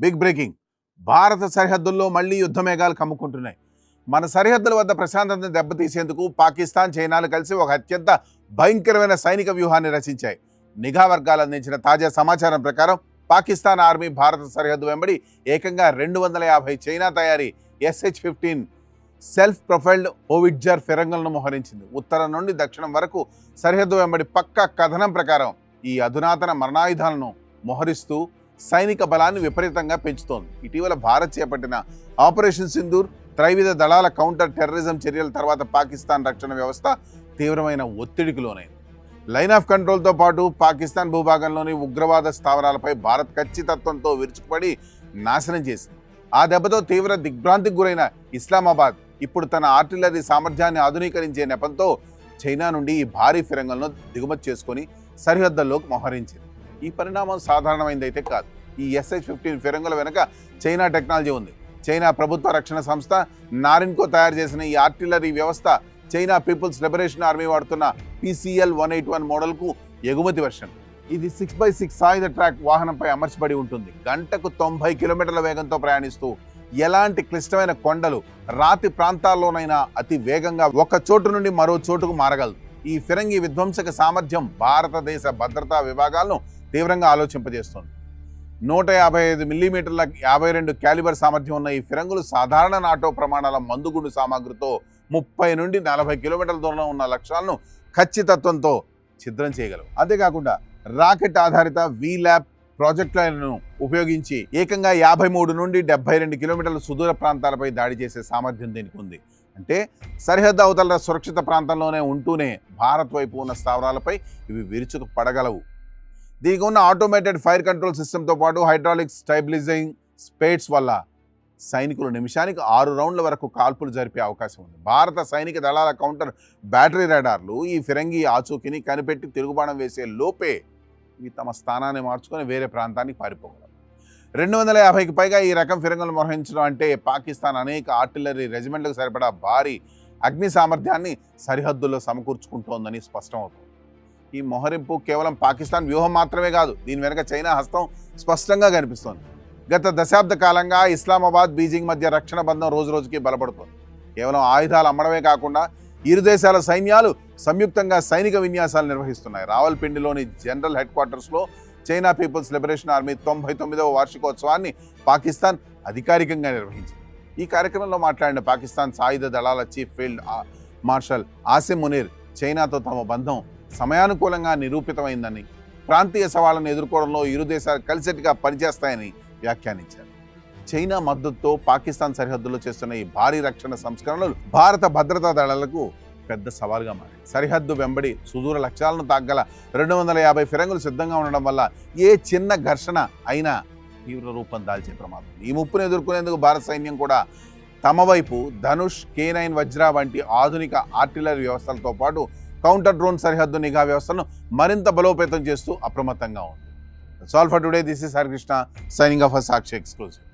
Big breaking. భారత సరిహద్దుల్లో మళ్లీ యుద్ధ మేఘాలు కమ్ముకుంటున్నాయి. మన సరిహద్దుల వద్ద ప్రశాంతతను దెబ్బతీసేందుకు పాకిస్తాన్, చైనాలు కలిసి ఒక అత్యంత భయంకరమైన సైనిక వ్యూహాన్ని రచించాయి. నిఘా వర్గాలు అందించిన తాజా సమాచారం ప్రకారం పాకిస్తాన్ ఆర్మీ భారత సరిహద్దు వెంబడి ఏకంగా 250 చైనా తయారీ SH-15 సెల్ఫ్ ప్రొఫైల్డ్ హోవిట్జర్ ఫిరంగులను మోహరించింది. ఉత్తరం నుండి దక్షిణం వరకు సరిహద్దు వెంబడి పక్కా కథనం ప్రకారం ఈ అధునాతన మరణాయుధాలను మోహరిస్తూ సైనిక బలాన్ని విపరీతంగా పెంచుతోంది. ఇటీవల భారత్ చేపట్టిన ఆపరేషన్ సింధూర్, త్రైవిధ దళాల కౌంటర్ టెర్రరిజం చర్యల తర్వాత పాకిస్తాన్ రక్షణ వ్యవస్థ తీవ్రమైన ఒత్తిడికి లోనైంది. లైన్ ఆఫ్ కంట్రోల్తో పాటు పాకిస్తాన్ భూభాగంలోని ఉగ్రవాద స్థావరాలపై భారత్ ఖచ్చితత్వంతో విరుచుకుపడి నాశనం చేసింది. ఆ దెబ్బతో తీవ్ర దిగ్భ్రాంతికి గురైన ఇస్లామాబాద్ ఇప్పుడు తన ఆర్టిలరీ సామర్థ్యాన్ని ఆధునీకరించే నెపంతో చైనా నుండి ఈ భారీ ఫిరంగులను దిగుమతి చేసుకొని సరిహద్దుల్లోకి మోహరించింది. ఈ పరిణామం సాధారణమైందైతే కాదు. ఈ SH-15 ఫిరంగుల వెనుక చైనా టెక్నాలజీ ఉంది. చైనా ప్రభుత్వ రక్షణ సంస్థ నారిన్కో తయారు చేసిన ఈ ఆర్టిలరీ వ్యవస్థ చైనా పీపుల్స్ లిబరేషన్ ఆర్మీ వాడుతున్న PCL-181 మోడల్కు ఎగుమతి వెర్షన్. ఇది 6x6 సాయుధ ట్రాక్ వాహనంపై అమర్చబడి ఉంటుంది. గంటకు 90 కిలోమీటర్ల వేగంతో ప్రయాణిస్తూ ఎలాంటి క్లిష్టమైన కొండలు, రాతి ప్రాంతాల్లోనైనా అతి వేగంగా ఒక చోటు నుండి మరో చోటుకు మారగలదు. ఈ ఫిరంగి విధ్వంసక సామర్థ్యం భారతదేశ భద్రతా విభాగాలను తీవ్రంగా ఆలోచింపజేస్తోంది. 155 మిల్లీమీటర్ల 52 క్యాలిబర్ సామర్థ్యం ఉన్న ఈ ఫిరంగులు సాధారణ నాటో ప్రమాణాల మందుగుండు సామాగ్రితో 30 నుండి 40 కిలోమీటర్ల దూరంలో ఉన్న లక్ష్యాలను ఖచ్చితత్వంతో ఛిద్రం చేయగలవు. అంతేకాకుండా రాకెట్ ఆధారిత VLAP ప్రాజెక్టులను ఉపయోగించి ఏకంగా 53 నుండి 72 కిలోమీటర్ల సుదూర ప్రాంతాలపై దాడి చేసే సామర్థ్యం దీనికి ఉంది. అంటే సరిహద్దు అవతల సురక్షిత ప్రాంతంలోనే ఉంటూనే భారత్ వైపు ఉన్న స్థావరాలపై ఇవి విరుచుకు పడగలవు. దీనికి ఉన్న ఆటోమేటెడ్ ఫైర్ కంట్రోల్ సిస్టమ్తో పాటు హైడ్రాలిక్ స్టెబిలైజింగ్ స్పేట్స్ వల్ల సైనికులు నిమిషానికి 6 రౌండ్ల వరకు కాల్పులు జరిపే అవకాశం ఉంది. భారత సైనిక దళాల కౌంటర్ బ్యాటరీ రాడార్లు ఈ ఫిరంగి ఆచూకీని కనిపెట్టి తిరుగుబాణం వేసే లోపే ఇవి తమ స్థానాన్ని మార్చుకొని వేరే ప్రాంతానికి పారిపోగలవు. 250కి పైగా ఈ రకం ఫిరంగులు మోహరించడం అంటే పాకిస్తాన్ అనేక ఆర్టిలరీ రెజిమెంట్లకు సరిపడా భారీ అగ్ని సామర్థ్యాన్ని సరిహద్దుల్లో సమకూర్చుకుంటోందని స్పష్టమవుతుంది. ఈ మోహరింపు కేవలం పాకిస్తాన్ వ్యూహం మాత్రమే కాదు, దీని వెనుక చైనా హస్తం స్పష్టంగా కనిపిస్తోంది. గత దశాబ్ద కాలంగా ఇస్లామాబాద్, బీజింగ్ మధ్య రక్షణ బంధం రోజురోజుకి బలపడుతోంది. కేవలం ఆయుధాలు అమ్మడమే కాకుండా ఇరు దేశాల సైన్యాలు సంయుక్తంగా సైనిక విన్యాసాలు నిర్వహిస్తున్నాయి. రావల్పిండిలోని జనరల్ హెడ్ క్వార్టర్స్లో చైనా పీపుల్స్ లిబరేషన్ ఆర్మీ 99వ వార్షికోత్సవాన్ని పాకిస్తాన్ అధికారికంగా నిర్వహించింది. ఈ కార్యక్రమంలో మాట్లాడిన పాకిస్తాన్ సాయుధ దళాల chief field marshal Asim Munir చైనాతో తమ బంధం సమయానుకూలంగా నిరూపితమైందని, ప్రాంతీయ సవాళ్లను ఎదుర్కోవడంలో ఇరు దేశాలు కలిసికట్టుగా పనిచేస్తాయని వ్యాఖ్యానించారు. చైనా మద్దతుతో పాకిస్తాన్ సరిహద్దులో చేస్తున్న ఈ భారీ రక్షణ సంస్కరణలు భారత భద్రతా దళాలకు పెద్ద సవాల్గా మారాయి. సరిహద్దు వెంబడి సుదూర లక్ష్యాలను తాగ్గల 250 ఫిరంగులు సిద్ధంగా ఉండడం వల్ల ఏ చిన్న ఘర్షణ అయినా తీవ్ర రూపం దాల్చే ప్రమాదం. ఈ ముప్పును ఎదుర్కొనేందుకు భారత సైన్యం కూడా తమ వైపు ధనుష్, K9 వజ్ర వంటి ఆధునిక ఆర్టిలరీ వ్యవస్థలతో పాటు కౌంటర్ డ్రోన్ సరిహద్దు నిఘా వ్యవస్థను మరింత బలోపేతం చేస్తూ అప్రమత్తంగా ఉంది. That's all for today. This is Hare Krishna signing off for Sakshi Exclusive.